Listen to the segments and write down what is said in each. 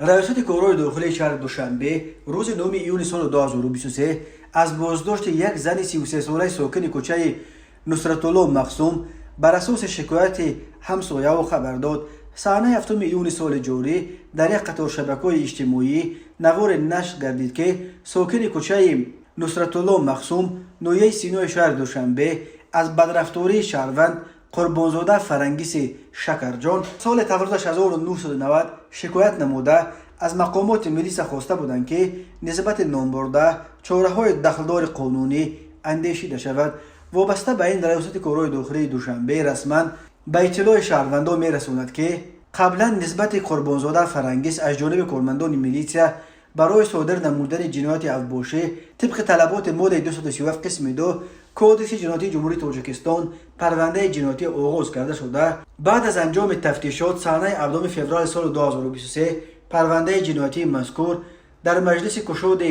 ریاست کارهای داخلی شهر دوشنبه روز 9 ایون سال 2023 از بازداشت یک زن 33 ساله ساکن کوچه نصرتالله مقسوم بر اساس شکایت همسایه و خبر داد صحنه 7 ایون سال جاری در یک قطار شبکه‌های اجتماعی نوار نشر گردید که ساکن کوچه نصرتالله مقسوم نویه سینای شهر دوشنبه از بدرفتاری شهروند قربانزاده فرنگیس شکرجان سال تولدش 1990 شکایت نموده از مقامات ملیس خواسته بودند که نسبت نام برده چاره‌های دخلدار قانونی اندیشیده شود. وابسته به این ریاست کارهای داخلی دوشنبه رسما به اطلاع شهروندان میرساند که قبلا نسبت قربانزاده فرنگیس از جانب کارمندان میلیسیا برای صادر نمودن جنایت افباشی طبق طلبات ماده 237 قسم 2 کودکس جنایتی جمهوری تاجیکستان پرونده جنایتی آغاز کرده شده. بعد از انجام تفتیشات صحنه 7 فوریه سال 2023 پرونده جنایتی مذکور در مجلس کشاد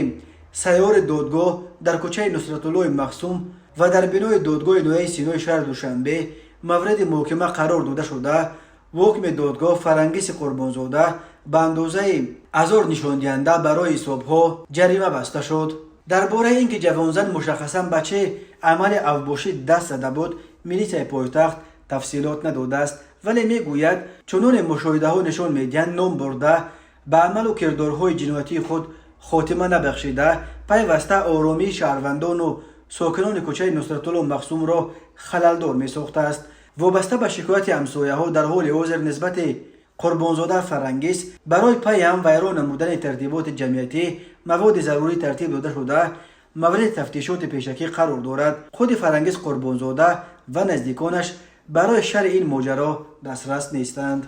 سیار دادگاه در کوچه نصرتالله مقسوم و در بنای دادگاه نویه سینای شهر دوشنبه مورد محاکمه قرار داده شده. حکم دادگاه فرنگیس قربانزاده به اندازه 1000 نشان دهنده برای حساب‌ها جریمه بسته شد. درباره اینکه جوانزن مشخصا بچه عمل افباشی دست زده بود میلیسیای پایتخت تفصیلات نداده است، ولی میگوید چنان مشاهده ها نشان میدهند نام برده به عمل و کردارهای جنایتی خود خاتمه نبخشیده پیوسته آرامی شهروندان و ساکنان کوچه نصرتالله مقسوم را خللدار میساخته است. وابسته به شکایت همسایه ها در حال حاضر نسبت قربانزاده فرنگیس برای پی هم ویران نمودن ترتیبات جمعیتی مواد ضروری ترتیب داده شده مورد تفتیشات پیشکی قرار دارد. خود فرنگیس قربانزاده و نزدیکانش برای شرح این ماجرا دسترس نیستند.